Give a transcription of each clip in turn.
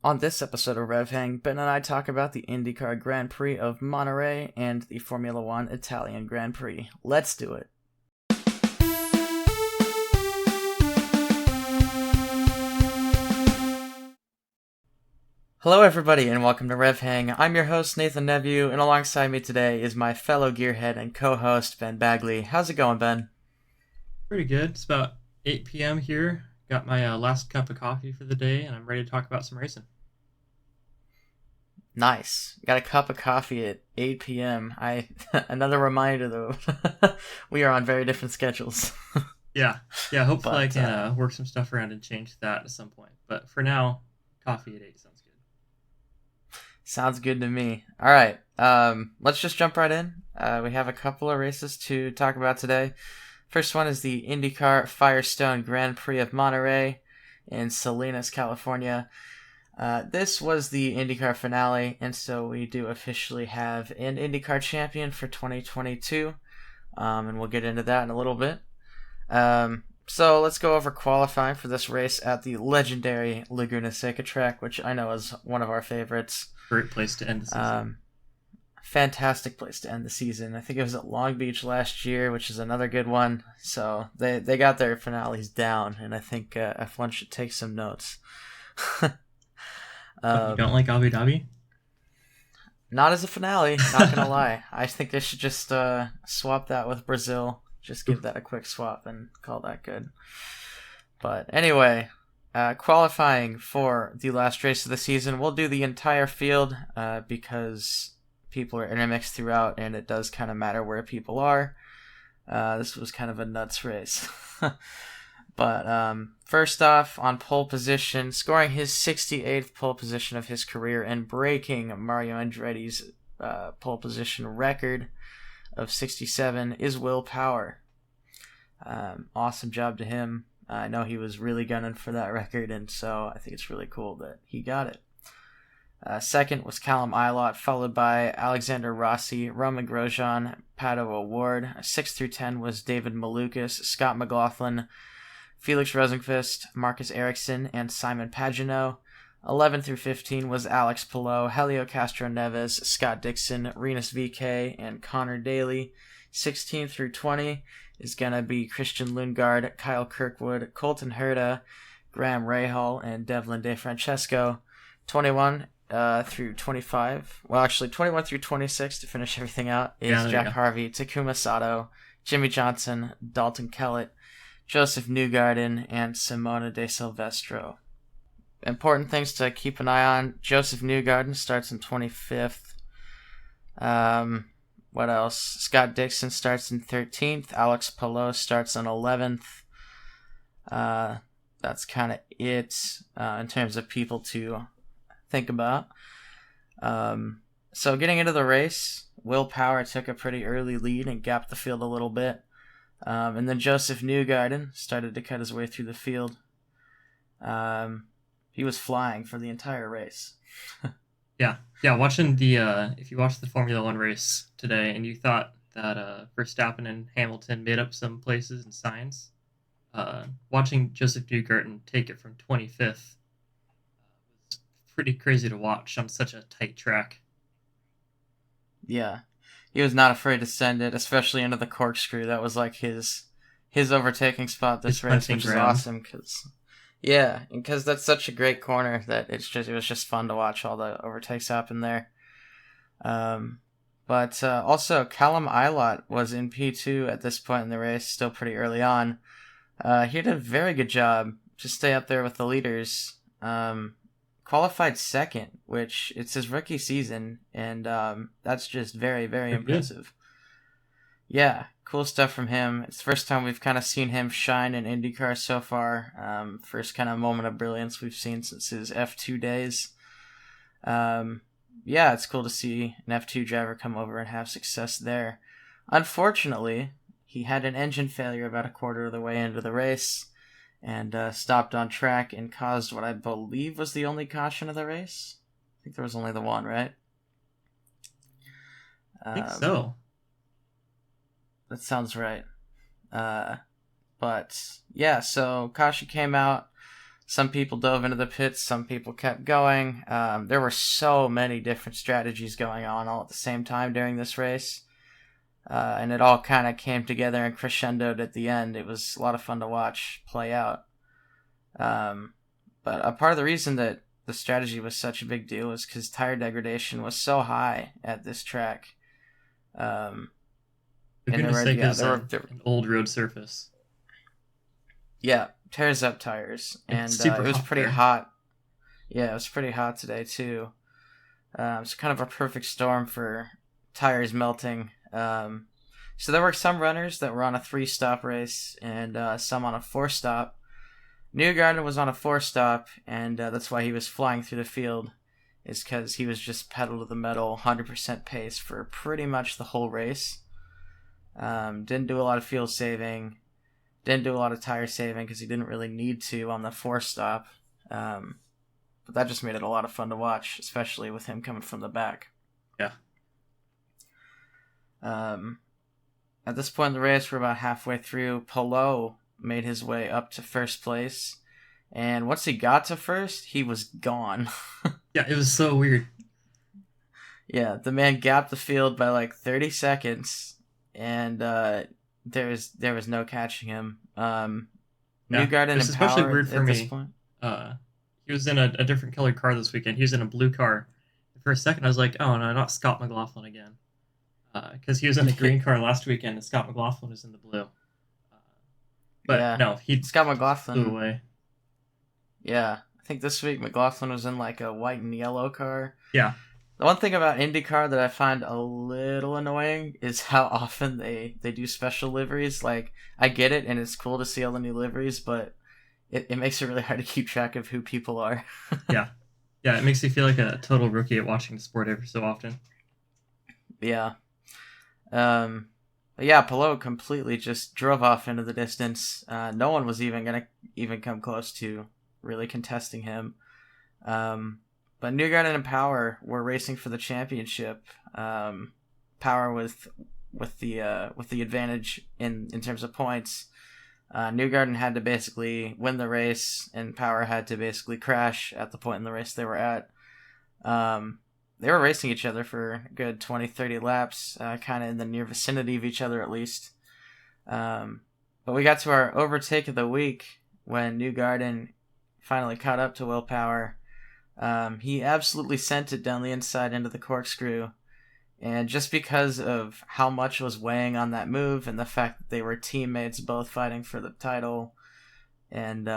On this episode of RevHang, Ben and I talk about the IndyCar Grand Prix of Monterey and the Formula One Italian Grand Prix. Let's do it. Hello everybody and welcome to RevHang. I'm your host Nathan Nevue, and alongside me today is my fellow gearhead and co-host Ben Bagley. How's it going, Ben? Pretty good. It's about 8 p.m. here. Got my last cup of coffee for the day, and I'm ready to talk about some racing. Nice. Got a cup of coffee at 8 p.m. Another reminder though, we are on very different schedules. Yeah. Hopefully I can work some stuff around and change that at some point. But for now, coffee at 8 sounds good. Sounds good to me. All right. Let's just jump right in. We have a couple of races to talk about today. First one is the IndyCar Firestone Grand Prix of Monterey in Salinas, California. This was the IndyCar finale, and so we do officially have an IndyCar champion for 2022, and we'll get into that in a little bit. So let's go over qualifying for this race at the legendary Laguna Seca track, which I know is one of our favorites. Great place to end the season. Fantastic place to end the season. I think it was at Long Beach last year, which is another good one. So they got their finales down, and I think F1 should take some notes. You don't like Abu Dhabi? Not as a finale, not gonna lie. I think they should just swap that with Brazil. Just give that a quick swap and call that good. But anyway, qualifying for the last race of the season, we'll do the entire field because people are intermixed throughout, and it does kind of matter where people are. This was kind of a nuts race. But first off, on pole position, scoring his 68th pole position of his career and breaking Mario Andretti's pole position record of 67 is Will Power. Awesome job to him. I know he was really gunning for that record, and so I think it's really cool that he got it. Second was Callum Ilott, followed by Alexander Rossi, Roman Grosjean, Pato O'Ward. 6 through 10 was David Malukas, Scott McLaughlin, Felix Rosenqvist, Marcus Ericsson, and Simon Pagenaud. 11 through 15 was Alex Palou, Helio Castro-Neves, Scott Dixon, Rinus VeeKay, and Connor Daly. 16 through 20 is going to be Christian Lundgaard, Kyle Kirkwood, Colton Herta, Graham Rahal, and Devlin DeFrancesco. 21 through 25, well actually 21 through 26 to finish everything out is Jack Harvey, Takuma Sato, Jimmy Johnson, Dalton Kellett, Joseph Newgarden, and Simona De Silvestro. Important things to keep an eye on: Joseph Newgarden starts in 25th. What else? Scott Dixon starts in 13th. Alex Palou starts on 11th. That's kind of it in terms of people to think about. So getting into the race, Will Power took a pretty early lead and gapped the field a little bit. And then Joseph Newgarden started to cut his way through the field. He was flying for the entire race. Yeah. Watching if you watched the Formula One race today and you thought that Verstappen and Hamilton made up some places and signs, watching Joseph Newgarden take it from 25th was pretty crazy to watch on such a tight track. Yeah. He was not afraid to send it, especially into the corkscrew. That was like his overtaking spot this race, which is awesome because that's such a great corner that it was just fun to watch all the overtakes happen there. But also Callum Ilott was in P2 at this point in the race, still pretty early on. He did a very good job to stay up there with the leaders. Qualified second, which it's his rookie season, and that's just very, very impressive. Yeah, cool stuff from him. It's the first time we've kind of seen him shine in IndyCar so far. First kind of moment of brilliance we've seen since his F2 days. Yeah, it's cool to see an F2 driver come over and have success there. Unfortunately, he had an engine failure about a quarter of the way into the race, and stopped on track and caused what I believe was the only caution of the race. I think there was only the one, right? I think so. That sounds right. But yeah, so caution came out. Some people dove into the pits, some people kept going. There were so many different strategies going on all at the same time during this race. And it all kind of came together and crescendoed at the end. It was a lot of fun to watch play out. But a part of the reason that the strategy was such a big deal was because tire degradation was so high at this track. Laguna Seca is an old road surface. Yeah, tears up tires. And it was pretty hot. Yeah, it was pretty hot today, too. It's kind of a perfect storm for tires melting. So there were some runners that were on a 3-stop race and some on a 4-stop. Newgarden was on a 4-stop, and that's why he was flying through the field, is because he was just pedal to the metal, 100% pace for pretty much the whole race. Didn't do a lot of fuel saving, didn't do a lot of tire saving because he didn't really need to on the 4-stop. But that just made it a lot of fun to watch, especially with him coming from the back. Yeah. At this point in the race, we're about halfway through. Palou made his way up to first place, and once he got to first, he was gone. Yeah, it was so weird. Yeah, the man gapped the field by like 30 seconds, and there was no catching him. Newgarden and especially Power weird for at me. This point. He was in a different colored car this weekend. He was in a blue car. For a second, I was like, oh no, not Scott McLaughlin again. Because he was in a green car last weekend, and Scott McLaughlin was in the blue. But yeah, no, Scott McLaughlin flew away. Yeah, I think this week McLaughlin was in like a white and yellow car. Yeah. The one thing about IndyCar that I find a little annoying is how often they do special liveries. Like, I get it, and it's cool to see all the new liveries, but it makes it really hard to keep track of who people are. Yeah, it makes you feel like a total rookie at watching the sport every so often. Yeah. But yeah, Palou completely just drove off into the distance. No one was even going to even come close to really contesting him. But Newgarden and Power were racing for the championship. Power with the advantage in terms of points. Newgarden had to basically win the race, and Power had to basically crash at the point in the race they were at. They were racing each other for a good 20-30 laps, kind of in the near vicinity of each other at least. But we got to our overtake of the week when Newgarden finally caught up to Will Power. He absolutely sent it down the inside into the corkscrew. And just because of how much was weighing on that move and the fact that they were teammates both fighting for the title, and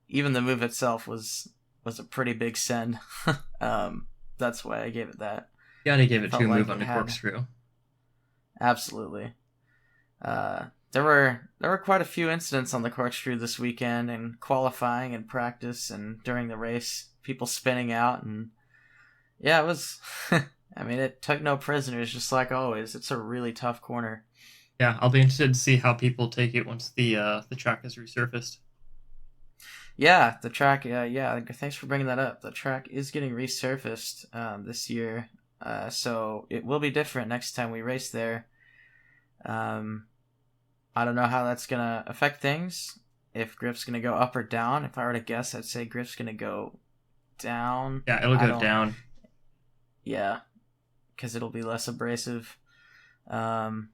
even the move itself was a pretty big send. That's why I gave it that. Yeah, they gave it two move on the corkscrew. Absolutely. There were quite a few incidents on the corkscrew this weekend in qualifying and practice and during the race. People spinning out, and yeah, it was. I mean, it took no prisoners, just like always. It's a really tough corner. Yeah, I'll be interested to see how people take it once the track is resurfaced. Yeah, the track. Yeah. Thanks for bringing that up. The track is getting resurfaced this year, so it will be different next time we race there. I don't know how that's gonna affect things. If grip's gonna go up or down. If I were to guess, I'd say grip's gonna go down. Yeah, it'll go down. Yeah, because it'll be less abrasive. And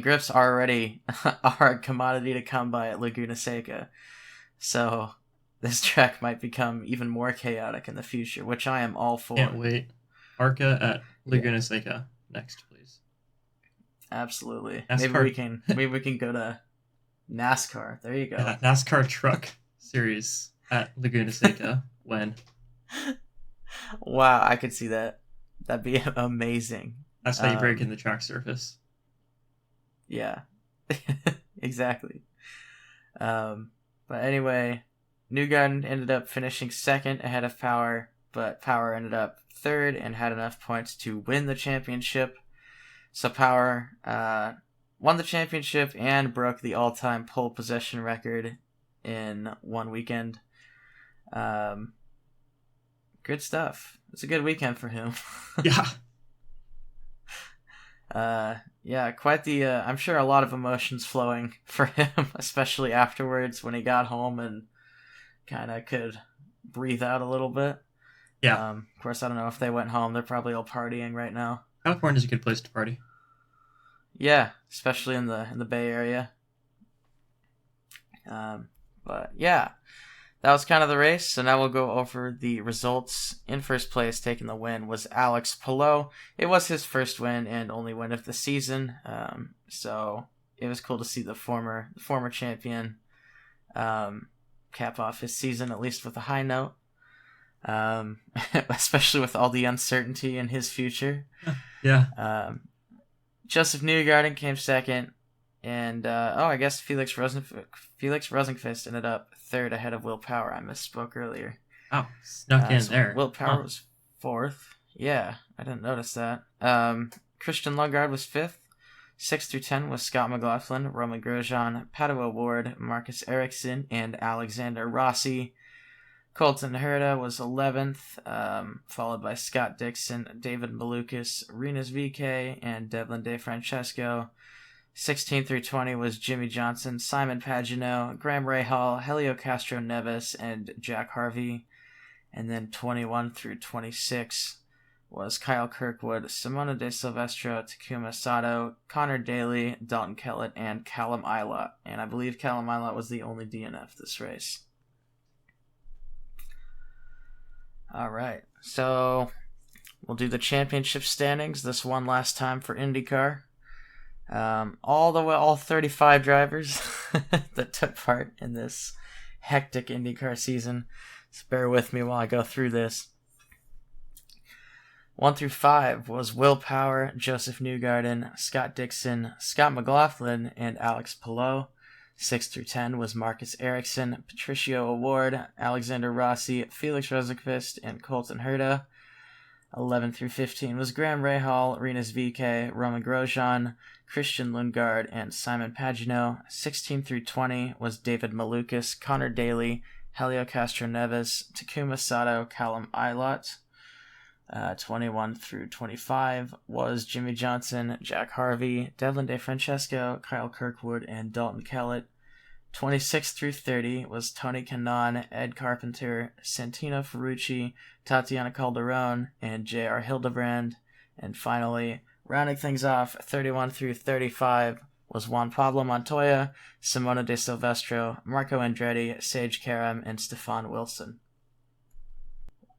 grips are already are a commodity to come by at Laguna Seca. So this track might become even more chaotic in the future, which I am all for. Can't wait. ARCA at Laguna Seca next, please. Absolutely. NASCAR. Maybe we can go to NASCAR. There you go. Yeah, NASCAR Truck Series at Laguna Seca when. Wow, I could see that. That'd be amazing. That's how you break in the track surface. Yeah, exactly. But anyway, Newgarden ended up finishing second ahead of Power, but Power ended up third and had enough points to win the championship. So Power won the championship and broke the all-time pole position record in one weekend. Good stuff. It's a good weekend for him. Yeah. Yeah, quite the, I'm sure a lot of emotions flowing for him, especially afterwards when he got home and kind of could breathe out a little bit. Yeah. Of course, I don't know if they went home. They're probably all partying right now. California's a good place to party. Yeah, especially in the Bay Area. But yeah, that was kind of the race. So now we'll go over the results. In first place, taking the win, was Alex Palou. It was his first win and only win of the season. So it was cool to see the former champion cap off his season, at least with a high note. Especially with all the uncertainty in his future. Yeah. Joseph Newgarden came second. And, I guess Felix Rosenqvist ended up third ahead of Will Power. I misspoke earlier. Oh, snuck in so there. Will Power was fourth. Yeah, I didn't notice that. Christian Lundgaard was fifth. 6 through 10 was Scott McLaughlin, Roman Grosjean, Pato O'Ward, Marcus Ericsson, and Alexander Rossi. Colton Herta was 11th, followed by Scott Dixon, David Malukas, Rinus VeeKay, and Devlin DeFrancesco. 16 through 20 was Jimmy Johnson, Simon Pagenaud, Graham Rahal, Helio Castro-Neves, and Jack Harvey. And then 21 through 26 was Kyle Kirkwood, Simona De Silvestro, Takuma Sato, Connor Daly, Dalton Kellett, and Callum Ilott. And I believe Callum Ilott was the only DNF this race. All right, so we'll do the championship standings this one last time for IndyCar. All 35 drivers that took part in this hectic IndyCar season. So bear with me while I go through this. 1 through 5 was Will Power, Joseph Newgarden, Scott Dixon, Scott McLaughlin, and Alex Palou. 6 through 10 was Marcus Ericsson, Patricio O'Ward, Alexander Rossi, Felix Rosenqvist, and Colton Herta. 11 through 15 was Graham Rahal, Rinus VeeKay, Roman Grosjean, Christian Lundgaard, and Simon Pagenaud. 16 through 20 was David Malukas, Connor Daly, Helio Castro-Neves, Takuma Sato, Callum Ilott. 21 through 25 was Jimmy Johnson, Jack Harvey, Devlin DeFrancesco, Kyle Kirkwood, and Dalton Kellett. 26 through 30 was Tony Kanaan, Ed Carpenter, Santino Ferrucci, Tatiana Calderon, and J.R. Hildebrand. And finally, rounding things off, 31 through 35 was Juan Pablo Montoya, Simona De Silvestro, Marco Andretti, Sage Karam, and Stefan Wilson.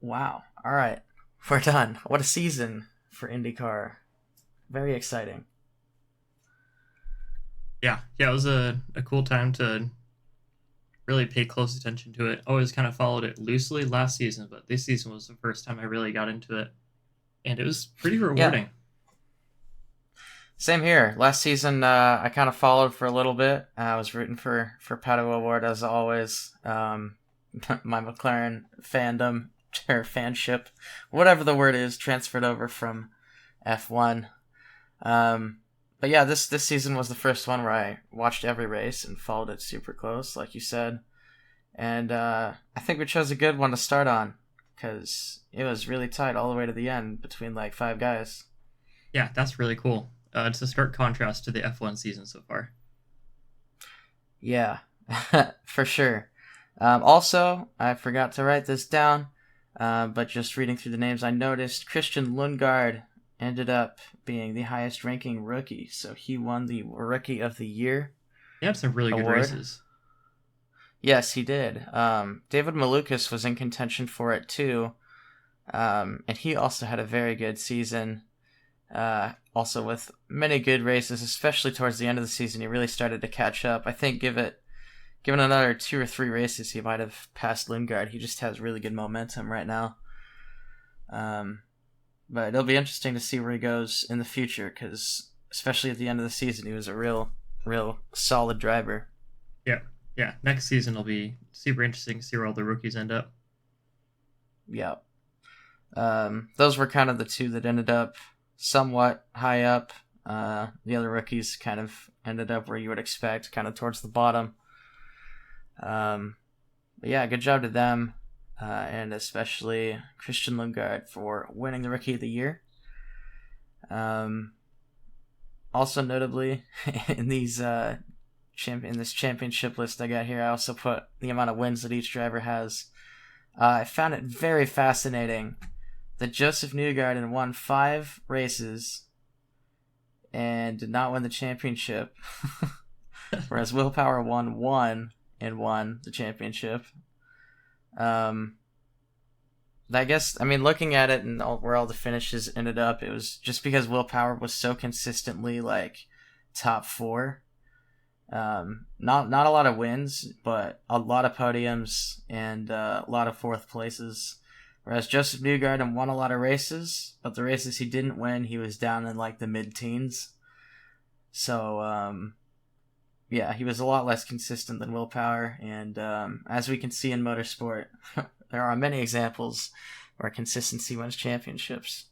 Wow. All right. We're done. What a season for IndyCar. Very exciting. Yeah, it was a cool time to really pay close attention to it. Always kind of followed it loosely last season, but this season was the first time I really got into it. And it was pretty rewarding. Yeah. Same here. Last season, I kind of followed for a little bit. I was rooting for Pato O'Ward as always. My McLaren fandom, or fanship, whatever the word is, transferred over from F1. But yeah, this season was the first one where I watched every race and followed it super close, like you said. And I think we chose a good one to start on, because it was really tight all the way to the end between like 5 guys. Yeah, that's really cool. It's a stark contrast to the F1 season so far. Yeah, for sure. Also, I forgot to write this down, but just reading through the names, I noticed Christian Lundgaard ended up being the highest ranking rookie, so he won the Rookie of the Year. He had some really good races. Yes, he did. David Malukas was in contention for it too, and he also had a very good season. Also with many good races, especially towards the end of the season, he really started to catch up. I think given another 2 or 3 races, he might have passed Lundgaard. He just has really good momentum right now. But it'll be interesting to see where he goes in the future, because especially at the end of the season, he was a real solid driver. Yeah. Next season will be super interesting to see where all the rookies end up. Yeah. Those were kind of the 2 that ended up somewhat high up. The other rookies kind of ended up where you would expect, kind of towards the bottom. But yeah, good job to them. And especially Christian Lundgaard for winning the Rookie of the Year. Also notably, in these in this championship list I got here, I also put the amount of wins that each driver has. I found it very fascinating that Joseph Newgarden won 5 races and did not win the championship, whereas Will Power won 1 and won the championship. I guess, I mean, looking at it and where all the finishes ended up, it was just because Will Power was so consistently, like, top 4. Not a lot of wins, but a lot of podiums and a lot of 4th places. Whereas Joseph Newgarden won a lot of races, but the races he didn't win, he was down in, like, the mid-teens. So, yeah, he was a lot less consistent than Will Power, and as we can see in motorsport, there are many examples where consistency wins championships.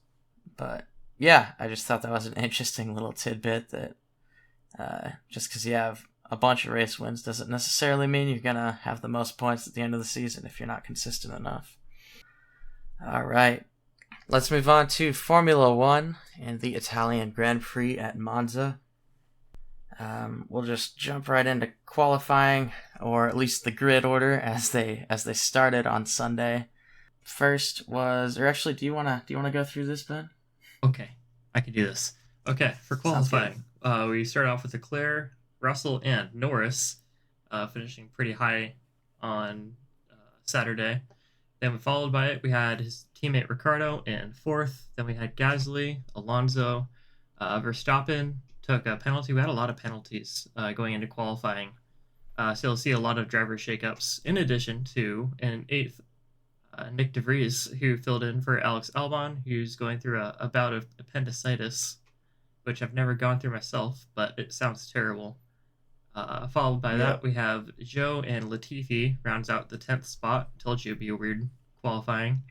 But yeah, I just thought that was an interesting little tidbit that just because you have a bunch of race wins doesn't necessarily mean you're going to have the most points at the end of the season if you're not consistent enough. All right, let's move on to Formula One and the Italian Grand Prix at Monza. We'll just jump right into qualifying, or at least the grid order as they started on Sunday. First was, or actually, do you wanna go through this, Ben? Okay, I can do this. Okay, for qualifying, we start off with Leclerc, Russell, and Norris, finishing pretty high on Saturday. Then followed by it, we had his teammate Ricciardo in 4th. Then we had Gasly, Alonso, Verstappen took a penalty. We had a lot of penalties going into qualifying. So you'll see a lot of driver shakeups, in addition to, in 8th, Nick DeVries, who filled in for Alex Albon, who's going through a bout of appendicitis, which I've never gone through myself, but it sounds terrible. Followed by that, we have Zhou and Latifi rounds out the 10th spot. Told you it'd be a weird qualifying.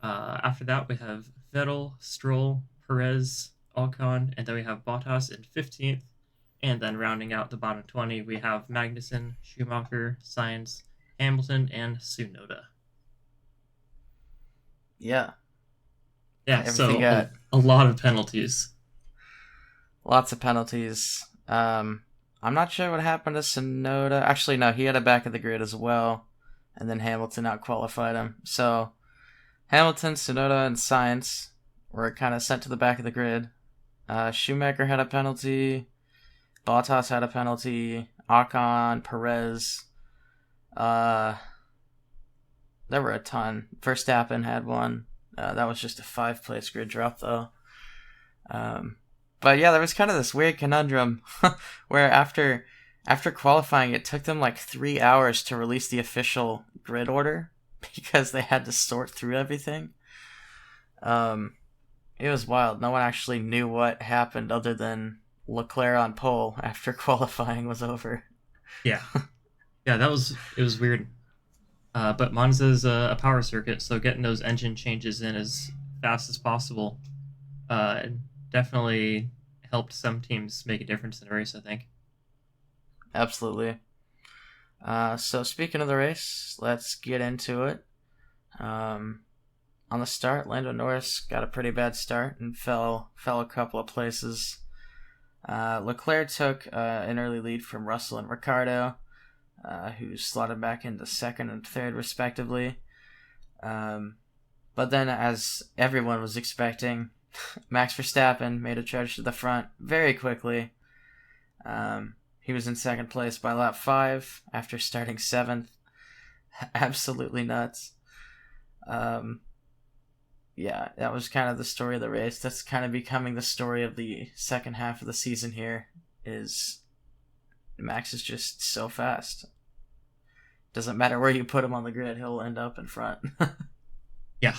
After that, we have Vettel, Stroll, Perez, Ocon, and then we have Bottas in 15th. And then rounding out the bottom 20, we have Magnussen, Schumacher, Sainz, Hamilton, and Tsunoda. Yeah. Yeah, so a lot of penalties. Lots of penalties. I'm not sure what happened to Tsunoda. Actually, no, he had a back of the grid as well. And then Hamilton out-qualified him. So, Hamilton, Tsunoda, and Sainz were kind of sent to the back of the grid. Schumacher had a penalty. Bottas had a penalty. Ocon, Perez. There were a ton. Verstappen had one. That was just a 5-place grid drop, though. But yeah, there was kind of this weird conundrum where after qualifying, it took them like 3 hours to release the official grid order because they had to sort through everything. It was wild. No one actually knew what happened other than Leclerc on pole after qualifying was over. Yeah, it was weird. But Monza's a power circuit, so getting those engine changes in as fast as possible definitely helped some teams make a difference in the race, I think. Absolutely. So speaking of the race, let's get into it. On the start, Lando Norris got a pretty bad start and fell a couple of places. Leclerc took an early lead from Russell and Ricciardo, who slotted back into 2nd and 3rd respectively. But then, as everyone was expecting, Max Verstappen made a charge to the front very quickly. He was in 2nd place by lap 5 after starting 7th. Absolutely nuts. Yeah, that was kind of the story of the race. That's kind of becoming the story of the second half of the season here, is Max is just so fast. Doesn't matter where you put him on the grid, he'll end up in front. Yeah.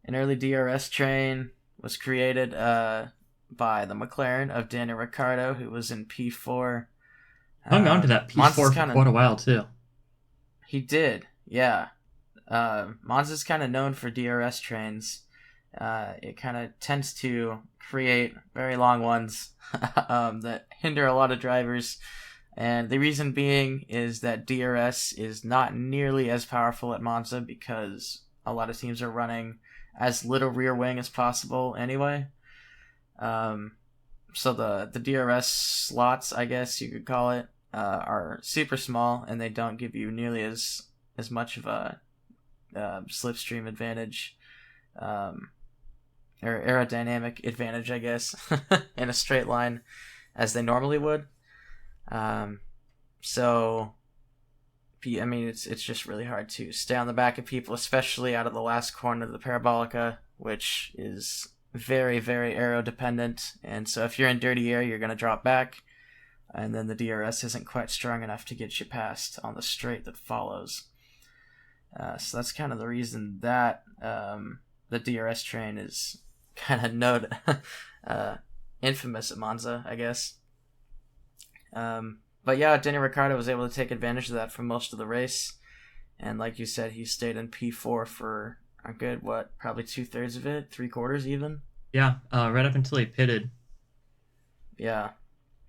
An early DRS train was created by the McLaren of Daniel Ricciardo, who was in P4. Hung on to that P4 for quite a while, too. He did, yeah. Monza's kind of known for DRS trains. It kind of tends to create very long ones that hinder a lot of drivers. And the reason being is that DRS is not nearly as powerful at Monza because a lot of teams are running as little rear wing as possible anyway. So the DRS slots, I guess you could call it, are super small, and they don't give you nearly as much of a slipstream advantage, or aerodynamic advantage, I guess, in a straight line as they normally would. So, I mean, it's just really hard to stay on the back of people, especially out of the last corner of the Parabolica, which is very, very aero dependent. And so if you're in dirty air, you're going to drop back, and then the DRS isn't quite strong enough to get you past on the straight that follows. So that's kind of the reason that the DRS train is kind of infamous at Monza, I guess. But yeah, Daniel Ricciardo was able to take advantage of that for most of the race. And like you said, he stayed in P4 for a good, probably 2/3 of it, 3/4 even? Yeah, right up until he pitted. Yeah.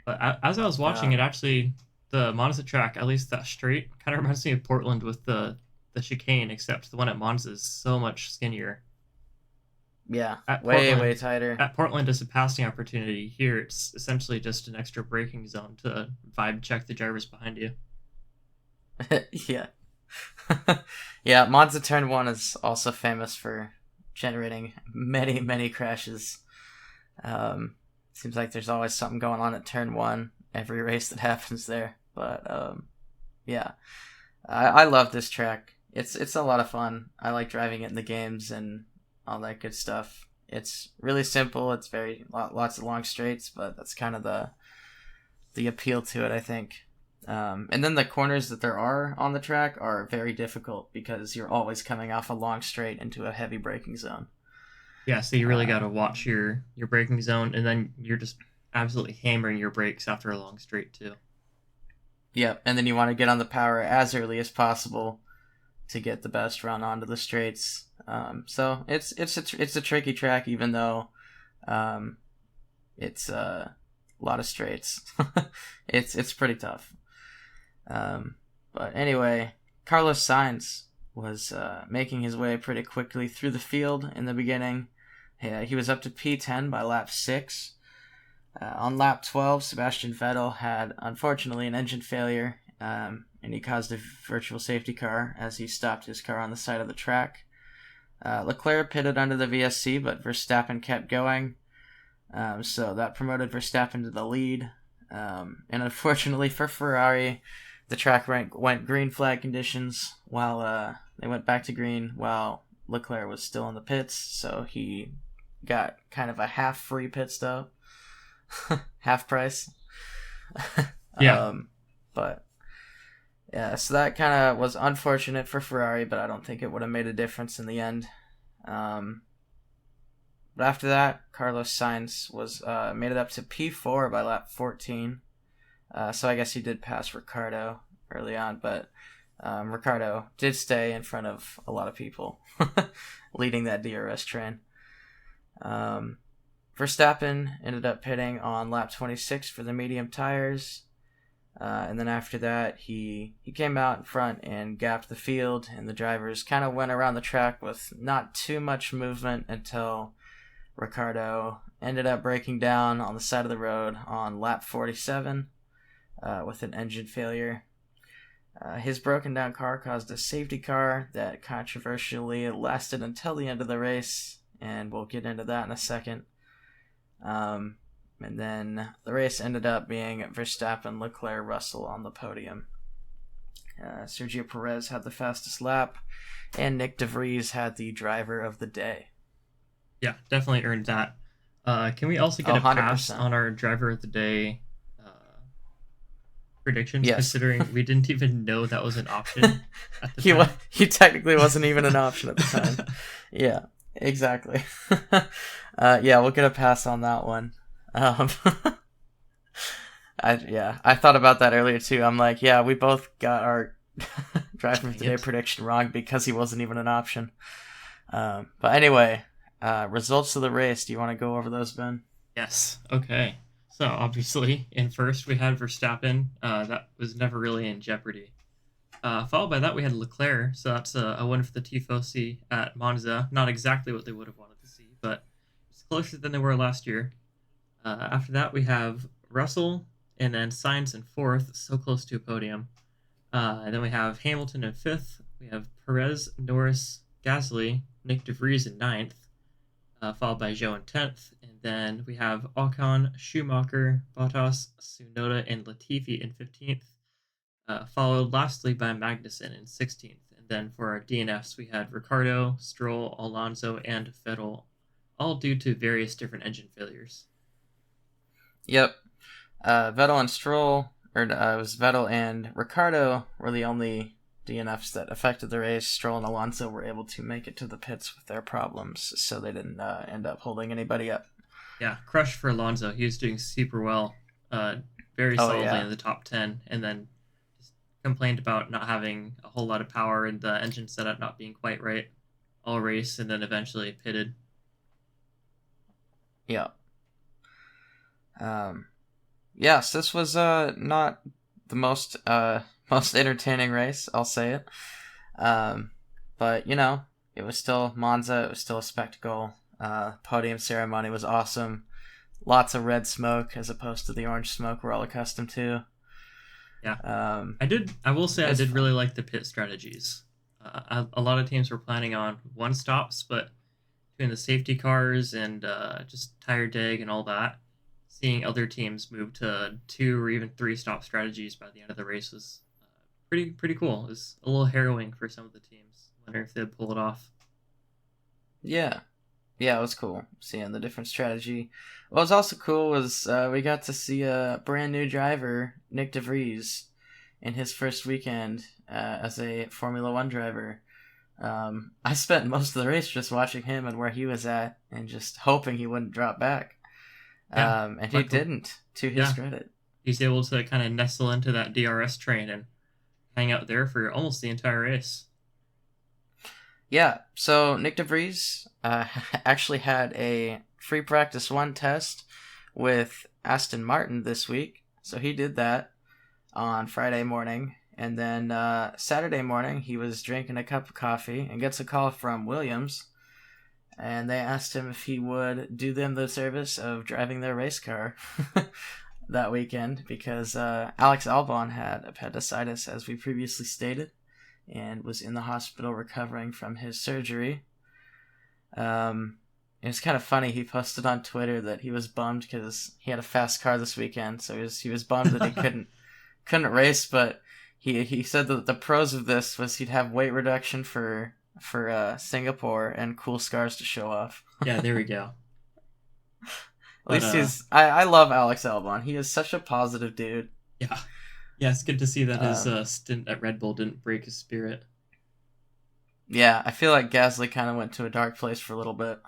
But as I was watching it, actually, the Monza track, at least that straight, kind of reminds me of Portland with the chicane, except the one at Monza is so much skinnier. Yeah, way tighter. At Portland, it's a passing opportunity. Here, it's essentially just an extra braking zone to vibe check the drivers behind you. Yeah. Yeah, Monza Turn 1 is also famous for generating many, many crashes. Seems like there's always something going on at Turn 1, every race that happens there. But, yeah. I love this track. It's a lot of fun. I like driving it in the games and all that good stuff. It's really simple. It's lots of long straights, but that's kind of the appeal to it, I think. And then the corners that there are on the track are very difficult because you're always coming off a long straight into a heavy braking zone. Yeah, so you really got to watch your braking zone, and then you're just absolutely hammering your brakes after a long straight too. Yep, and then you want to get on the power as early as possible to get the best run onto the straights. So it's a tricky track, even though it's a lot of straights. It's pretty tough. But anyway, Carlos Sainz was making his way pretty quickly through the field in the beginning. He was up to P10 by lap 6. On lap 12, Sebastian Vettel had, unfortunately, an engine failure, and he caused a virtual safety car as he stopped his car on the side of the track. Leclerc pitted under the VSC, but Verstappen kept going, so that promoted Verstappen to the lead. And unfortunately for Ferrari, the track went green flag conditions while they went back to green while Leclerc was still in the pits, so he got kind of a half free pit stop. Half price. Yeah. But yeah, so that kind of was unfortunate for Ferrari, but I don't think it would have made a difference in the end. But after that, Carlos Sainz was made it up to P4 by lap 14. So I guess he did pass Ricciardo early on, but Ricciardo did stay in front of a lot of people, leading that DRS train. Verstappen ended up pitting on lap 26 for the medium tires. And then after that, he came out in front and gapped the field, and the drivers kind of went around the track with not too much movement until Ricciardo ended up breaking down on the side of the road on lap 47 with an engine failure. His broken down car caused a safety car that controversially lasted until the end of the race, and we'll get into that in a second. And then the race ended up being Verstappen, Leclerc, Russell on the podium. Sergio Perez had the fastest lap, and Nick De Vries had the driver of the day. Yeah, definitely earned that. Can we also get a 100%. pass on our driver of the day predictions, Yes. Considering we didn't even know that was an option at the time? He technically wasn't even an option at the time. Yeah, exactly. Yeah, we'll get a pass on that one. I thought about that earlier too. I'm like, yeah, we both got our driver of the day prediction wrong because he wasn't even an option. But anyway, results of the race. Do you want to go over those, Ben? Yes. Okay. So obviously, in first we had Verstappen. That was never really in jeopardy. Followed by that we had Leclerc. So that's a win for the Tifosi at Monza. Not exactly what they would have wanted to see, but it's closer than they were last year. After that we have Russell and then Sainz in fourth, so close to a podium. And then we have Hamilton in fifth. We have Perez, Norris, Gasly, Nick DeVries in ninth, followed by Zhou in 10th. And then we have Ocon, Schumacher, Bottas, Tsunoda, and Latifi in 15th, followed lastly by Magnussen in 16th. And then for our DNFs, we had Ricardo, Stroll, Alonso, and Vettel, all due to various different engine failures. Yep. Vettel and Stroll, it was Vettel and Ricardo were the only DNFs that affected the race. Stroll and Alonso were able to make it to the pits with their problems, so they didn't end up holding anybody up. Yeah, crush for Alonso. He was doing super well, very solidly in the top 10, and then just complained about not having a whole lot of power and the engine setup not being quite right all race, and then eventually pitted. Yeah. Yes, this was not the most entertaining race, I'll say it. But it was still Monza. It was still a spectacle. Podium ceremony was awesome. Lots of red smoke as opposed to the orange smoke we're all accustomed to. Yeah. I will say I did really like the pit strategies. A lot of teams were planning on one stops, but between the safety cars and just tire dig and all that, seeing other teams move to 2 or even 3 stop strategies by the end of the race was pretty cool. It was a little harrowing for some of the teams. I wonder if they'd pull it off. Yeah, it was cool seeing the different strategy. What was also cool was we got to see a brand new driver, Nick DeVries, in his first weekend as a Formula One driver. I spent most of the race just watching him and where he was at and just hoping he wouldn't drop back. Yeah, and he didn't, to his credit. He's able to kind of nestle into that DRS train and hang out there for almost the entire race. Yeah, so Nick DeVries actually had a free practice 1 test with Aston Martin this week. So he did that on Friday morning. And then Saturday morning, he was drinking a cup of coffee and gets a call from Williams. And they asked him if he would do them the service of driving their race car that weekend because Alex Albon had appendicitis, as we previously stated, and was in the hospital recovering from his surgery. It was kind of funny. He posted on Twitter that he was bummed because he had a fast car this weekend, so he was bummed that he couldn't race. But he said that the pros of this was he'd have weight reduction for Singapore and cool scars to show off. Yeah, there we go. At least I love Alex Albon. He is such a positive dude. Yeah, it's good to see that his stint at Red Bull didn't break his spirit. Yeah, I feel like Gasly kind of went to a dark place for a little bit.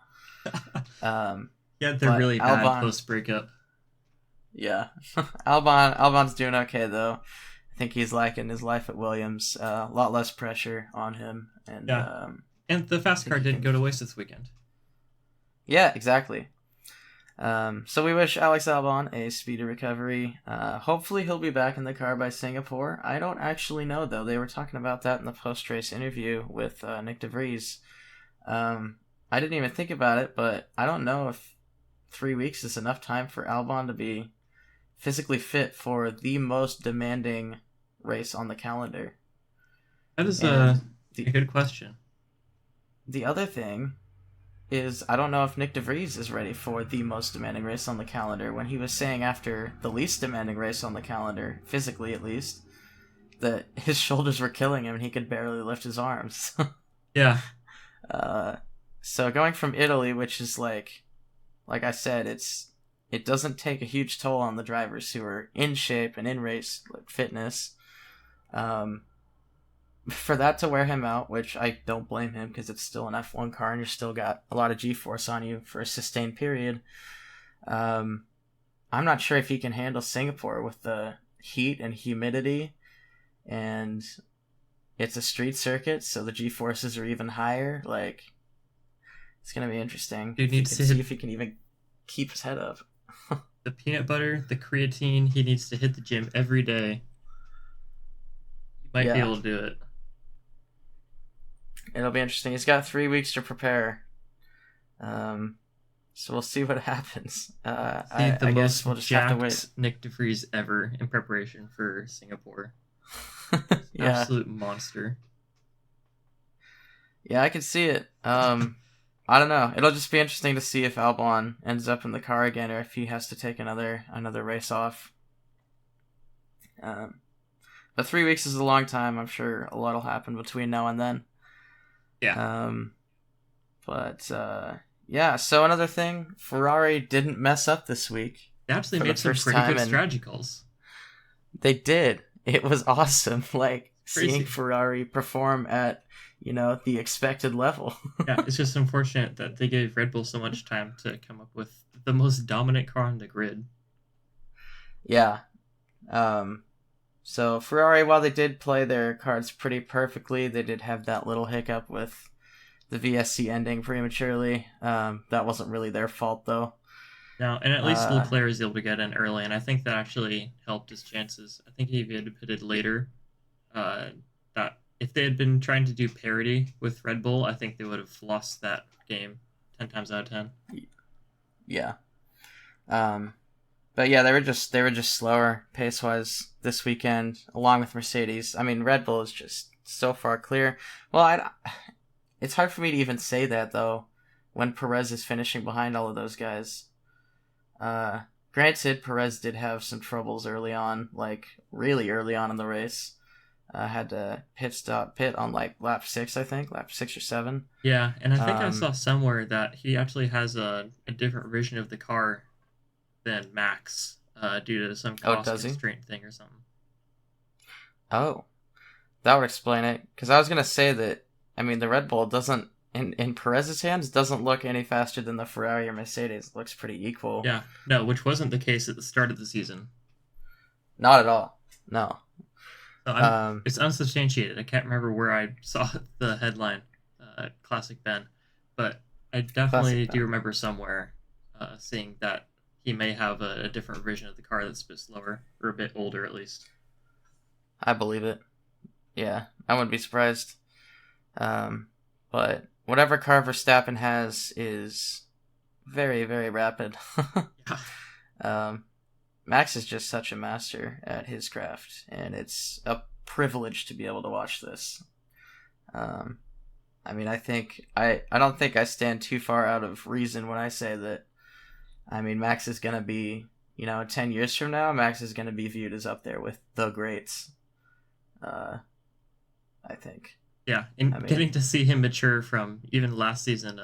Yeah, they're really bad post breakup. Yeah, Albon's doing okay though. I think he's liking his life at Williams. A lot less pressure on him, and and the fast car didn't go to waste this weekend. Yeah, exactly. So we wish Alex Albon a speedy recovery. Hopefully he'll be back in the car by Singapore. I don't actually know though. They were talking about that in the post-race interview with Nick DeVries. I didn't even think about it, but I don't know if 3 weeks is enough time for Albon to be physically fit for the most demanding race on the calendar. That is a good question. The other thing is I don't know if Nick DeVries is ready for the most demanding race on the calendar when he was saying after the least demanding race on the calendar, physically at least, that his shoulders were killing him and he could barely lift his arms. Yeah. So going from Italy, which is like I said, it doesn't take a huge toll on the drivers who are in shape and in race fitness. For that to wear him out, which I don't blame him because it's still an F1 car and you still got a lot of G-force on you for a sustained period. I'm not sure if he can handle Singapore with the heat and humidity, and it's a street circuit, so the G-forces are even higher. It's gonna be interesting. Dude needs to see if he can even keep his head up. The peanut butter, the creatine, he needs to hit the gym every day. He might be able to do it. It'll be interesting. He's got 3 weeks to prepare. So we'll see what happens. See the I most guess we'll just have to wait. jacked Nick DeVries ever in preparation for Singapore. Yeah. Absolute monster. Yeah, I can see it. I don't know. It'll just be interesting to see if Albon ends up in the car again, or if he has to take another race off. But 3 weeks is a long time. I'm sure a lot will happen between now and then. Yeah. Yeah. So another thing, Ferrari didn't mess up this week. They actually for made the some first pretty time, good and strategy calls. they did. It was awesome. Like Crazy. seeing Ferrari perform at the expected level. Yeah, it's just unfortunate that they gave Red Bull so much time to come up with the most dominant car on the grid. Yeah. So Ferrari, while they did play their cards pretty perfectly, they did have that little hiccup with the VSC ending prematurely. That wasn't really their fault, though. Now, and at least Leclerc was able to get in early, and I think that actually helped his chances. I think if he had pitted later, that if they had been trying to do parity with Red Bull, I think they would have lost that game 10 times out of 10. Yeah. But yeah, they were just slower pace wise this weekend, along with Mercedes. I mean, Red Bull is just so far clear. Well, it's hard for me to even say that though, when Perez is finishing behind all of those guys. Granted, Perez did have some troubles early on, like really early on in the race. Had to pit on like lap 6, I think, lap 6 or 7. Yeah, and I think I saw somewhere that he actually has a different version of the car than Max, due to some cost constraint thing or something. Oh, that would explain it. Because I was gonna say that, I mean, the Red Bull doesn't, in Perez's hands, doesn't look any faster than the Ferrari or Mercedes. It looks pretty equal. Yeah, no, which wasn't the case at the start of the season. Not at all. No. So it's unsubstantiated. I can't remember where I saw the headline, Classic Ben, but I definitely do remember somewhere seeing that he may have a different version of the car that's a bit slower, or a bit older at least. I believe it. Yeah, I wouldn't be surprised. But whatever car Verstappen has is very, very rapid. Yeah. Max is just such a master at his craft, and it's a privilege to be able to watch this. I mean, I don't think I stand too far out of reason when I say that. I mean, Max is gonna be, 10 years from now, Max is gonna be viewed as up there with the greats. I think. Yeah, and getting to see him mature from even last season,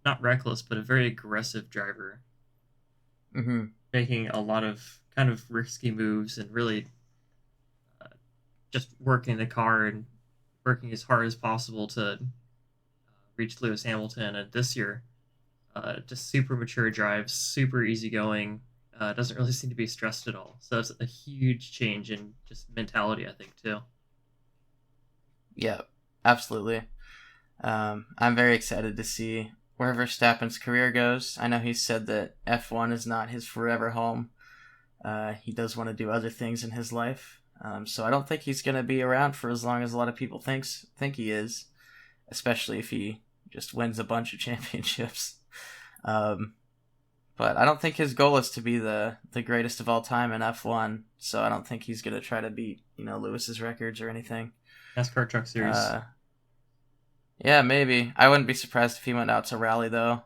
not reckless, but a very aggressive driver. Mm-hmm. Making a lot of kind of risky moves and really just working the car and working as hard as possible to reach Lewis Hamilton. And this year, just super mature drives, super easygoing, doesn't really seem to be stressed at all. So it's a huge change in just mentality, I think, too. Yeah, absolutely. I'm very excited to see where Verstappen's career goes. I know he said that F1 is not his forever home. He does want to do other things in his life. So I don't think he's going to be around for as long as a lot of people think he is, especially if he just wins a bunch of championships. But I don't think his goal is to be the greatest of all time in F1, so I don't think he's going to try to beat, Lewis's records or anything. NASCAR Truck Series. Yeah, maybe. I wouldn't be surprised if he went out to Rally, though.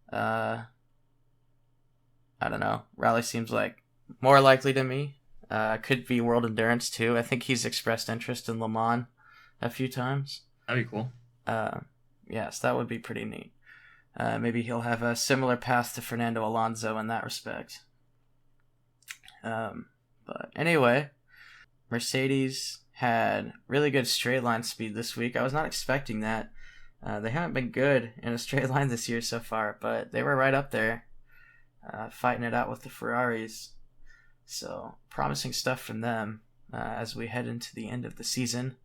I don't know. Rally seems like more likely to me. Could be World Endurance, too. I think he's expressed interest in Le Mans a few times. That'd be cool. Yes, that would be pretty neat. Maybe he'll have a similar path to Fernando Alonso in that respect. But anyway, Mercedes had really good straight line speed this week. I was not expecting that. They haven't been good in a straight line this year so far, but they were right up there, fighting it out with the Ferraris. So, promising stuff from them as we head into the end of the season.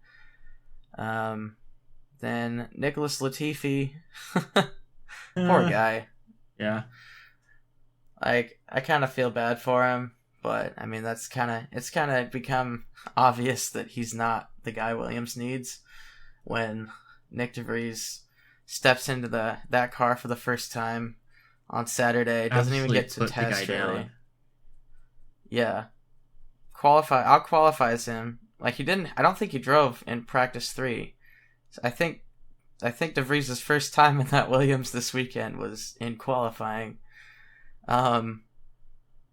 Then Nicholas Latifi, poor guy. Yeah. I kind of feel bad for him. But, I mean, it's kind of become obvious that he's not the guy Williams needs when Nick DeVries steps into that car for the first time on Saturday. Doesn't even Absolutely get to put the test guy really. down. Yeah. I'll qualifies him. Like he didn't. I don't think he drove in practice 3. So I think De Vries' first time in that Williams this weekend was in qualifying.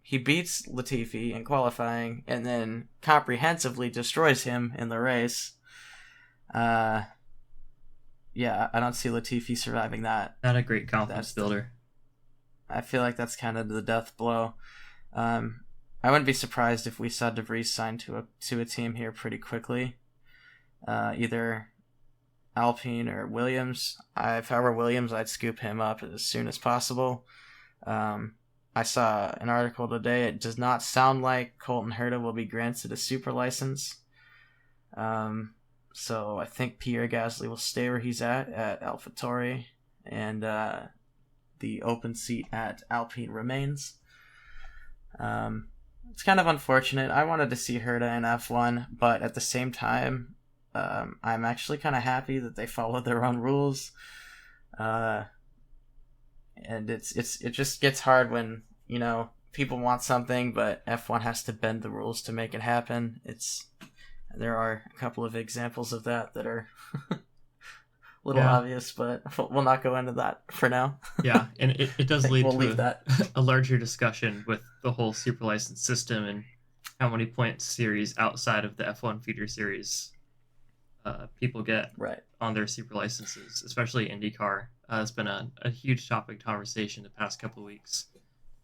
He beats Latifi in qualifying and then comprehensively destroys him in the race. Yeah, I don't see Latifi surviving that. Not a great confidence builder. I feel like that's kind of the death blow. I wouldn't be surprised if we saw De Vries sign to a team here pretty quickly. Either Alpine or Williams. If I were Williams, I'd scoop him up as soon as possible. I saw an article today. It does not sound like Colton Herta will be granted a super license. So I think Pierre Gasly will stay where he's at AlphaTauri, and the open seat at Alpine remains. It's kind of unfortunate. I wanted to see Herta in F1, but at the same time, I'm actually kind of happy that they followed their own rules. And it just gets hard when, you know, people want something, but F1 has to bend the rules to make it happen. There are a couple of examples of that are a little obvious, but we'll not go into that for now. Yeah, and it does lead to a larger discussion with the whole super license system and how many points series outside of the F1 feeder series people get on their super licenses, especially IndyCar. It's been a huge topic of conversation the past couple of weeks,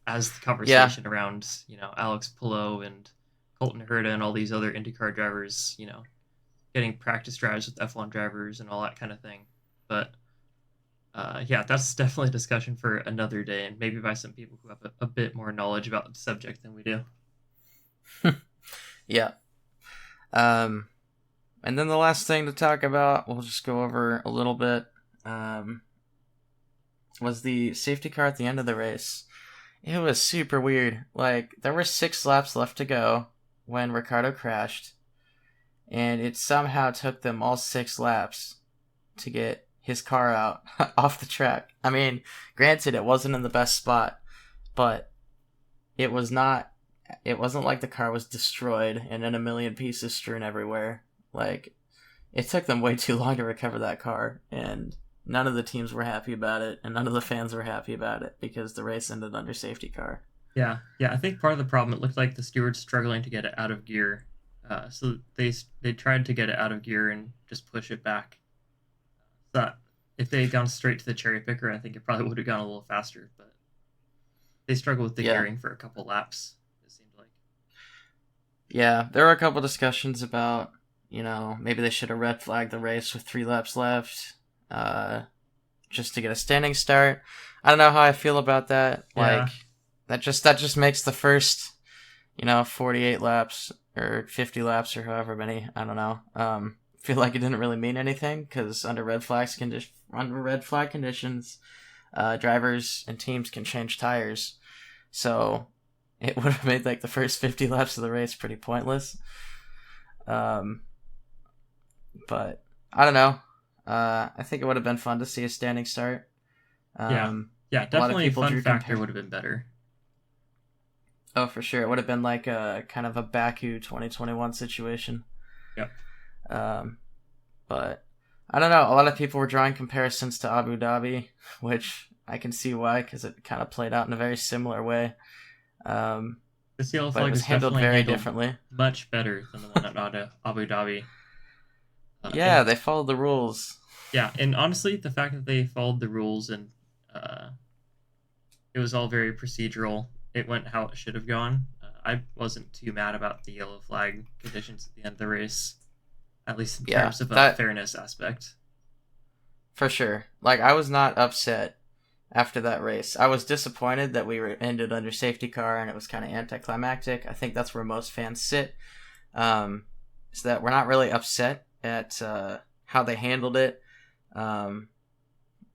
as the conversation around, you know, Alex Palou and Colton Herta and all these other IndyCar drivers, you know, getting practice drives with F1 drivers and all that kind of thing. But yeah, that's definitely a discussion for another day, and maybe by some people who have a bit more knowledge about the subject than we do. Yeah. And then the last thing to talk about, we'll just go over a little bit, was the safety car at the end of the race. It was super weird. Like, there were 6 laps left to go when Ricciardo crashed, and it somehow took them all 6 laps to get his car out off the track. I mean, granted, it wasn't in the best spot, but it wasn't like the car was destroyed and in a million pieces strewn everywhere. Like, it took them way too long to recover that car, and none of the teams were happy about it, and none of the fans were happy about it because the race ended under safety car. Yeah, I think part of the problem, it looked like the stewards struggling to get it out of gear. So they tried to get it out of gear and just push it back. But if they had gone straight to the cherry picker, I think it probably would have gone a little faster. But they struggled with the gearing for a couple laps, it seemed like. Yeah, there were a couple discussions about, you know, maybe they should have red flagged the race with 3 laps left, just to get a standing start. I don't know how I feel about that. Yeah. Like, that just makes the first, you know, 48 laps or 50 laps or however many, I don't know. Feel like it didn't really mean anything because under red flag conditions, drivers and teams can change tires. So it would have made like the first 50 laps of the race pretty pointless. But I don't know. I think it would have been fun to see a standing start. Yeah, definitely a fun factor would have been better. Oh, for sure. It would have been like a kind of a Baku 2021 situation. Yep. But I don't know. A lot of people were drawing comparisons to Abu Dhabi, which I can see why, because it kind of played out in a very similar way. The yellow flag was handled very differently. Much better than the one at Abu Dhabi. Yeah, they followed the rules. Yeah, and honestly, the fact that they followed the rules and it was all very procedural. It went how it should have gone. I wasn't too mad about the yellow flag conditions at the end of the race, at least in terms of a fairness aspect. For sure. Like, I was not upset after that race. I was disappointed that we ended under safety car and it was kind of anticlimactic. I think that's where most fans sit. So that we're not really upset at how they handled it.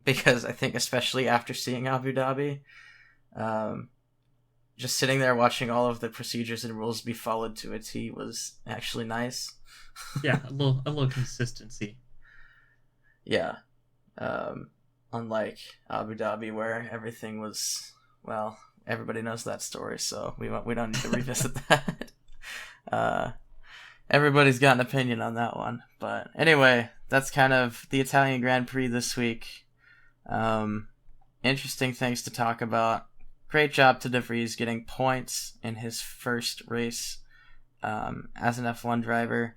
Because I think especially after seeing Abu Dhabi, just sitting there watching all of the procedures and rules be followed to a T was actually nice. Yeah, a little consistency. Yeah. unlike Abu Dhabi where everything was, well, everybody knows that story, so we don't need to revisit that. Everybody's got an opinion on that one. But anyway, that's kind of the Italian Grand Prix this week. Interesting things to talk about. Great job to De Vries getting points in his first race as an F1 driver.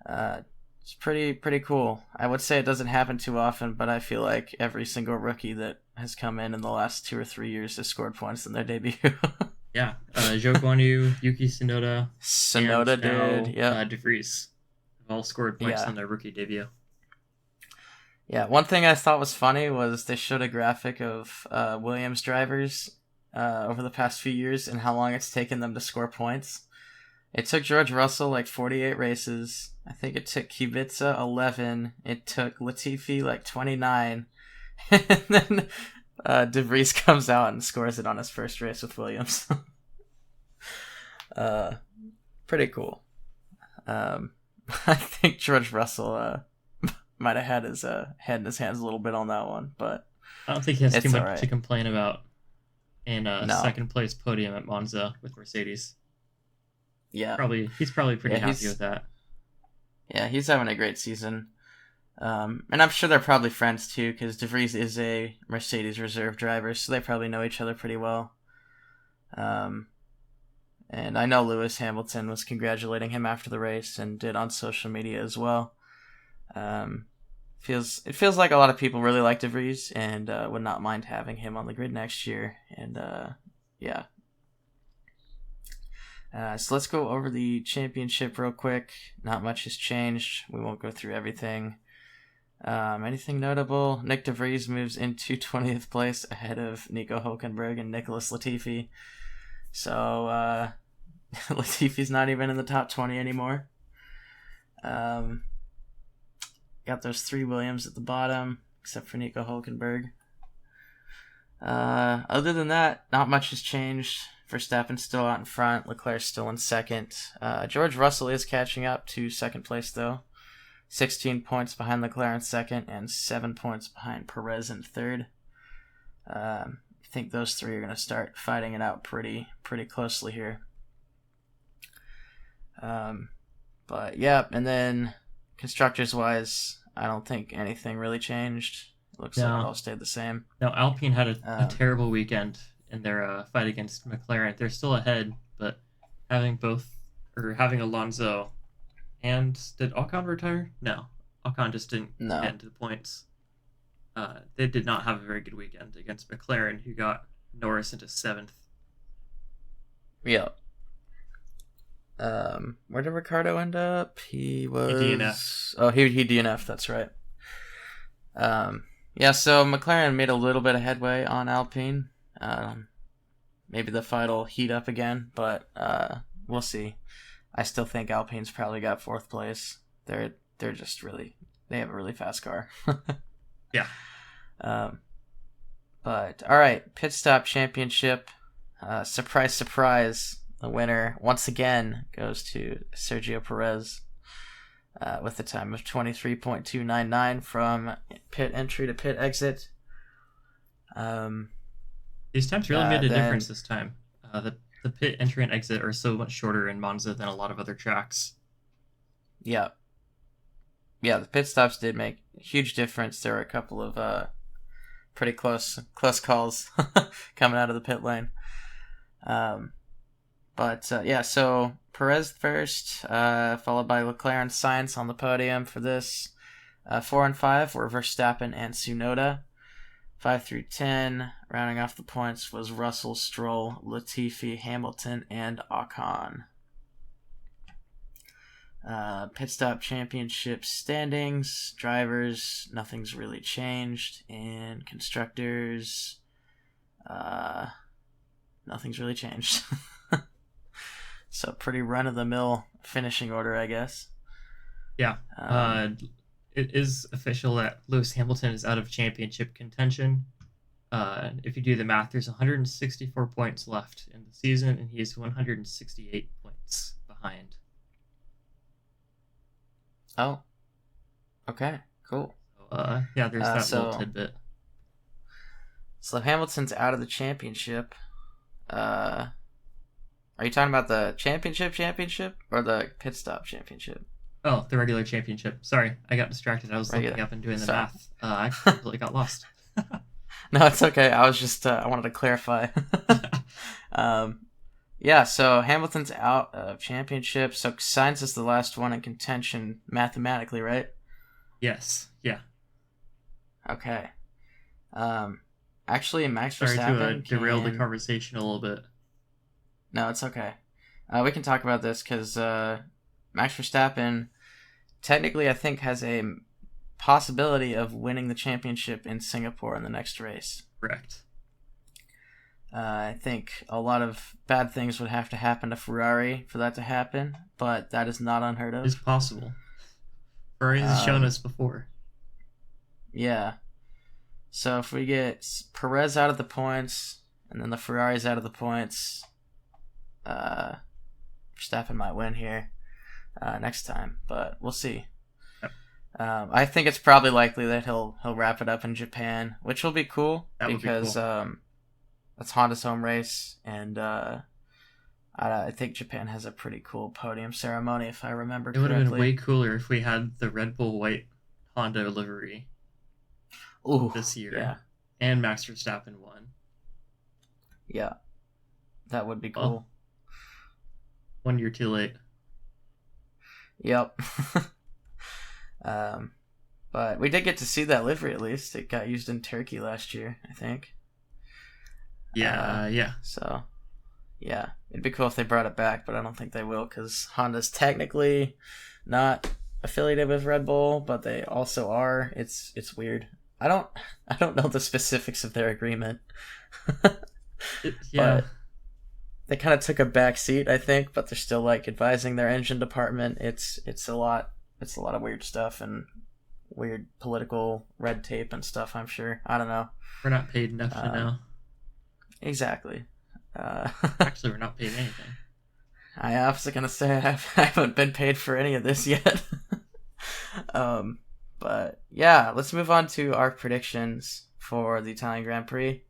It's pretty cool. I would say it doesn't happen too often, but I feel like every single rookie that has come in the last 2 or 3 years has scored points in their debut. Yeah, Zhou Guanyu, Yuki Tsunoda, Did, yeah. De Vries have all scored points on their rookie debut. Yeah, one thing I thought was funny was they showed a graphic of Williams drivers over the past few years and how long it's taken them to score points. It took George Russell like 48 races. I think it took Kubica 11. It took Latifi like 29. And then De Vries comes out and scores it on his first race with Williams. Pretty cool. I think George Russell might have had his head in his hands a little bit on that one, but I don't think he has too much to complain about in a second place podium at Monza with Mercedes. Yeah, he's probably pretty happy with that. Yeah, he's having a great season. And I'm sure they're probably friends too, because De Vries is a Mercedes reserve driver, so they probably know each other pretty well. And I know Lewis Hamilton was congratulating him after the race and did on social media as well. It feels like a lot of people really like De Vries and would not mind having him on the grid next year. And yeah. So let's go over the championship real quick. Not much has changed. We won't go through everything. Anything notable? Nick De Vries moves into 20th place ahead of Nico Hülkenberg and Nicholas Latifi. So Latifi's not even in the top 20 anymore. Got those 3 Williams at the bottom, except for Nico Hülkenberg. Other than that, not much has changed. Verstappen's still out in front. Leclerc's still in second. George Russell is catching up to second place, though. 16 points behind Leclerc in second and 7 points behind Perez in third. I think those 3 are going to start fighting it out pretty closely here. But yeah, and then constructors-wise, I don't think anything really changed. It looks like it all stayed the same. No, Alpine had a terrible weekend in their fight against McLaren. They're still ahead, but having Alonso and did Ocon retire? No, Ocon just didn't get into the points. They did not have a very good weekend against McLaren, who got Norris into 7th. Yeah. Where did Ricardo end up? He was DNF. Oh, he DNF. That's right. Yeah. So McLaren made a little bit of headway on Alpine. Maybe the fight will heat up again, but we'll see. I still think Alpine's probably got 4th place. They're just they have a really fast car. Yeah. But all right, pit stop championship. Surprise, surprise. The winner once again goes to Sergio Perez with a time of 23.299 from pit entry to pit exit. These times really made a difference this time. The pit entry and exit are so much shorter in Monza than a lot of other tracks. Yeah. Yeah, the pit stops did make a huge difference. There were a couple of pretty close calls coming out of the pit lane. But yeah, so Perez first, followed by Leclerc and Sainz on the podium for this. 4 and 5 were Verstappen and Tsunoda. 5 through 10, rounding off the points, was Russell, Stroll, Latifi, Hamilton, and Ocon. Pit stop championship standings, drivers, nothing's really changed. And constructors, nothing's really changed. So pretty run-of-the-mill finishing order, I guess. Yeah. It is official that Lewis Hamilton is out of championship contention. If you do the math, there's 164 points left in the season, and he is 168 points behind. Oh. Okay, cool. Yeah, there's that little tidbit. So Hamilton's out of the championship. Are you talking about the championship, or the pit stop championship? Oh, the regular championship. Sorry, I got distracted. I was looking up and doing the math. I completely got lost. No, it's okay. I was just I wanted to clarify. Yeah, so Hamilton's out of championship, so Sainz is the last one in contention mathematically, right? Yes. Yeah. Okay. Actually, Max Sorry Verstappen to derail the conversation a little bit. No, it's okay. We can talk about this because Max Verstappen technically, I think, has a possibility of winning the championship in Singapore in the next race. Correct. I think a lot of bad things would have to happen to Ferrari for that to happen, but that is not unheard of. It's possible. Ferrari has shown us before. Yeah. So if we get Perez out of the points, and then the Ferraris out of the points, Verstappen might win here next time, but we'll see. Yep. I think it's probably likely that he'll wrap it up in Japan, which will be cool because that's Honda's home race, and I think Japan has a pretty cool podium ceremony, if I remember correctly. It would have been way cooler if we had the Red Bull white Honda livery this year, yeah. And Max Verstappen won. Yeah, that would be cool. Well, 1 year too late. Yep. But we did get to see that livery at least. It got used in Turkey last year, I think. Yeah. So, yeah, it'd be cool if they brought it back, but I don't think they will because Honda's technically not affiliated with Red Bull, but they also are. It's weird. I don't know the specifics of their agreement. Yeah. But they kind of took a back seat, I think, but they're still like advising their engine department. It's a lot of weird stuff and weird political red tape and stuff, I'm sure. I don't know. We're not paid enough to know. Exactly. Actually, we're not paid anything. I was going to say I haven't been paid for any of this yet. But yeah, let's move on to our predictions for the Italian Grand Prix.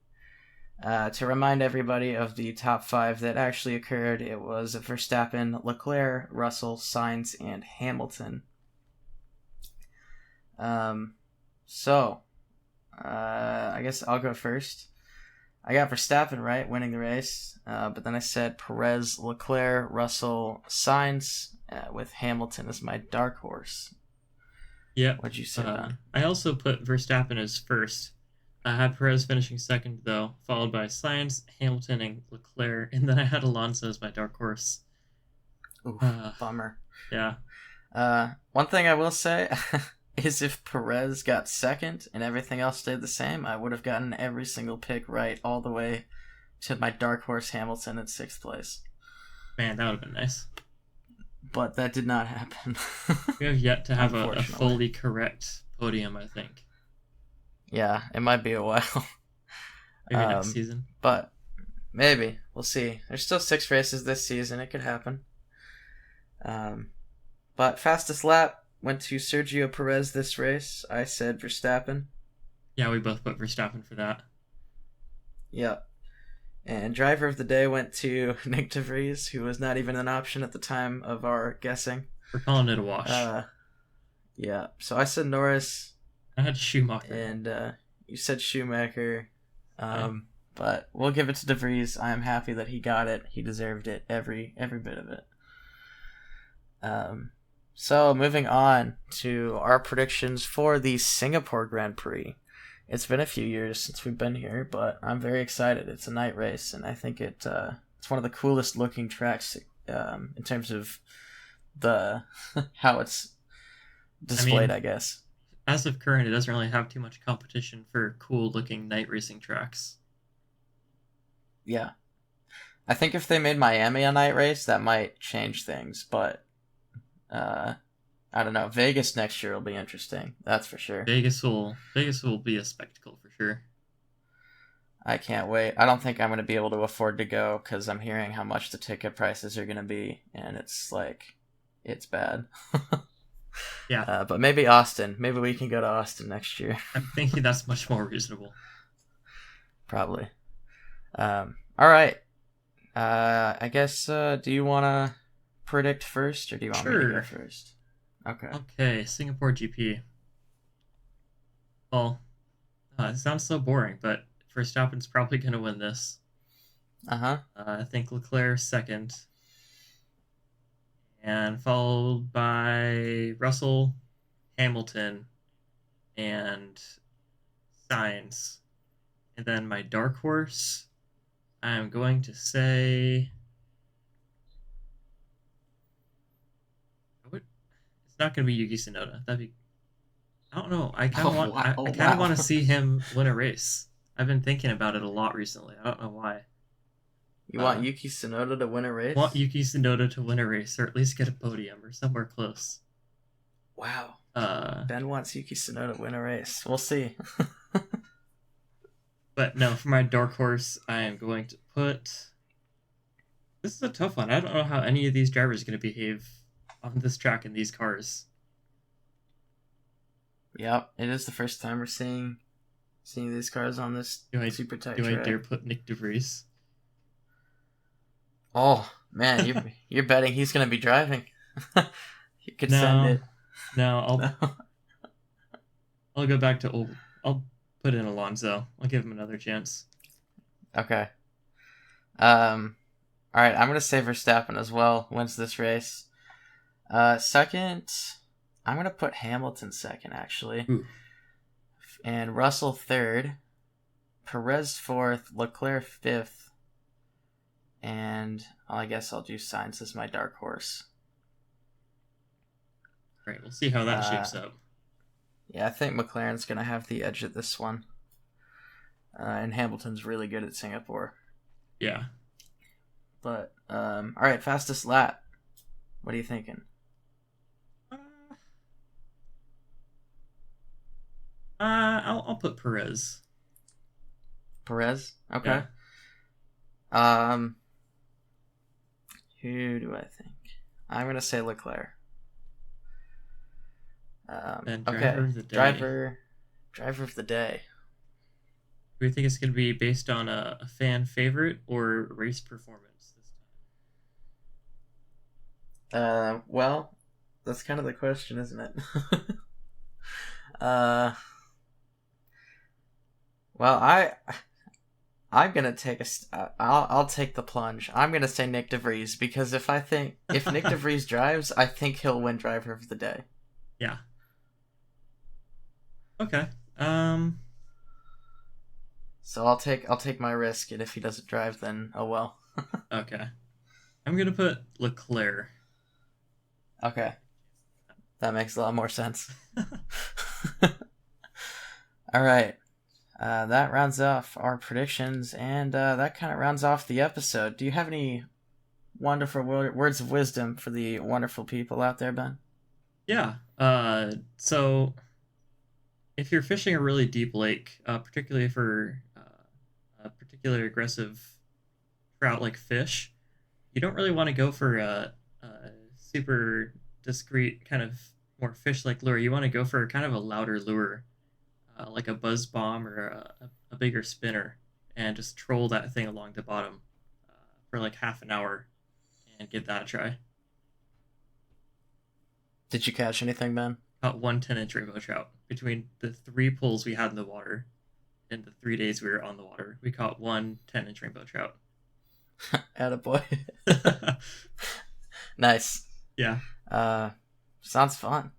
To remind everybody of the top 5 that actually occurred, it was Verstappen, Leclerc, Russell, Sainz, and Hamilton. So I guess I'll go first. I got Verstappen right, winning the race, but then I said Perez, Leclerc, Russell, Sainz, with Hamilton as my dark horse. Yeah. What'd you say? I also put Verstappen as first. I had Perez finishing second, though, followed by Sainz, Hamilton, and Leclerc, and then I had Alonso as my dark horse. Ooh, bummer. Yeah. One thing I will say is if Perez got second and everything else stayed the same, I would have gotten every single pick right all the way to my dark horse Hamilton in 6th place. Man, that would have been nice. But that did not happen. We have yet to have a fully correct podium, I think. Yeah, it might be a while. Maybe next season. But maybe. We'll see. There's still 6 races this season. It could happen. But fastest lap went to Sergio Perez this race. I said Verstappen. Yeah, we both put Verstappen for that. Yep. And driver of the day went to Nick de Vries, who was not even an option at the time of our guessing. We're calling it a wash. Yeah. So I said Norris. I had Schumacher. And you said Schumacher. But we'll give it to de Vries. I am happy that he got it. He deserved it. Every bit of it. So moving on to our predictions for the Singapore Grand Prix. It's been a few years since we've been here, but I'm very excited. It's a night race, and I think it's one of the coolest looking tracks in terms of the how it's displayed, I guess. As of current, it doesn't really have too much competition for cool looking night racing tracks. Yeah. I think if they made Miami a night race, that might change things, but I don't know. Vegas next year will be interesting. That's for sure. Vegas will be a spectacle for sure. I can't wait. I don't think I'm going to be able to afford to go because I'm hearing how much the ticket prices are going to be, and it's bad. Yeah. But maybe Austin. Maybe we can go to Austin next year. I'm thinking that's much more reasonable. Probably. All right. I guess, do you want to predict first, or do you want me to go Sure. first? Okay. Okay, Singapore GP. Well, it sounds so boring, but Verstappen's probably going to win this. Uh-huh. I think Leclerc second, and followed by Russell, Hamilton, and Sainz. And then my dark horse, I'm going to say... It's not going to be Yuki Tsunoda. That'd be... I don't know. I kind of want. Wow. I kind of want to see him win a race. I've been thinking about it a lot recently. I don't know why. You want Yuki Tsunoda to win a race? Want Yuki Tsunoda to win a race, or at least get a podium, or somewhere close. Wow. Ben wants Yuki Tsunoda to win a race. We'll see. But no, for my dark horse, I am going to put... This is a tough one. I don't know how any of these drivers are going to behave on this track in these cars. Yep, it is the first time we're seeing these cars on this super tight track. Do I dare put Nick DeVries? Oh, man, you're betting he's going to be driving. You could send it. No, I'll go back to I'll put in Alonso. I'll give him another chance. Okay. All right, I'm going to say Verstappen as well wins this race. Second, I'm going to put Hamilton second, actually. Ooh. And Russell third. Perez fourth. Leclerc fifth. And I guess I'll do Sainz as my dark horse. Right, we'll see how that shapes up. Yeah, I think McLaren's going to have the edge at this one. And Hamilton's really good at Singapore. Yeah. But, all right, fastest lap. What are you thinking? I'll put Perez. Perez? Okay. Yeah. Who do I think? I'm going to say Leclerc. And driver of the day. Driver of the day. Do you think it's going to be based on a fan favorite or race performance this time? Well, that's kind of the question, isn't it? Well, I'm gonna take I'll take the plunge. I'm gonna say Nick DeVries because if Nick DeVries drives, I think he'll win driver of the day. Yeah. Okay. So I'll take my risk, and if he doesn't drive, then oh well. Okay. I'm gonna put Leclerc. Okay. That makes a lot more sense. All right. That rounds off our predictions, and that kind of rounds off the episode. Do you have any wonderful words of wisdom for the wonderful people out there, Ben? Yeah. So if you're fishing a really deep lake, particularly for a particularly aggressive trout-like fish, you don't really want to go for a super discreet kind of more fish-like lure. You want to go for kind of a louder lure. Like a buzz bomb or a bigger spinner, and just troll that thing along the bottom for like half an hour and give that a try. Did you catch anything, Ben? Caught one 10-inch rainbow trout. Between the 3 pulls we had in the water and the 3 days we were on the water, we caught one 10-inch rainbow trout. Attaboy. Nice. Yeah. Sounds fun.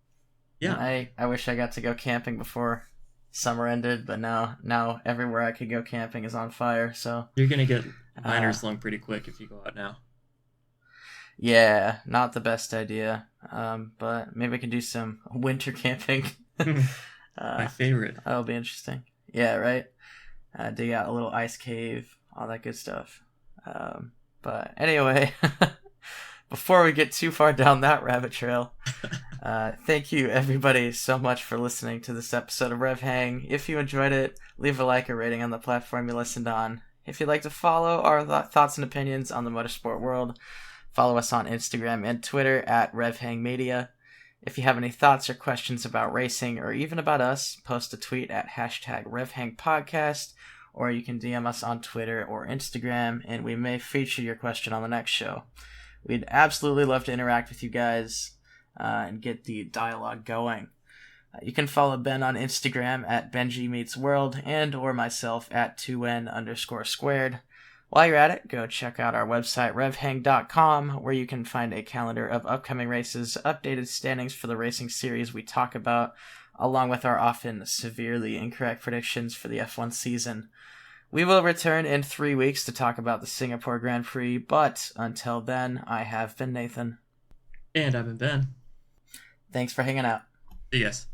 Yeah. I wish I got to go camping before summer ended, but now everywhere I could go camping is on fire, so you're gonna get liners long pretty quick if you go out now. Yeah, not the best idea, but maybe I can do some winter camping. My favorite. That'll be interesting. Yeah, right. Dig out a little ice cave, all that good stuff. But anyway, before we get too far down that rabbit trail, thank you everybody so much for listening to this episode of RevHang. If you enjoyed it, leave a like or rating on the platform you listened on. If you'd like to follow our thoughts and opinions on the motorsport world, follow us on Instagram and Twitter at RevHang Media. If you have any thoughts or questions about racing or even about us, post a tweet at #RevHangPodcast or you can DM us on Twitter or Instagram, and we may feature your question on the next show. We'd absolutely love to interact with you guys and get the dialogue going. You can follow Ben on Instagram at BenjiMeetsWorld and or myself at 2n_squared. While you're at it, go check out our website, RevHang.com, where you can find a calendar of upcoming races, updated standings for the racing series we talk about, along with our often severely incorrect predictions for the F1 season. We will return in 3 weeks to talk about the Singapore Grand Prix, but until then, I have been Nathan. And I've been Ben. Thanks for hanging out. See you guys.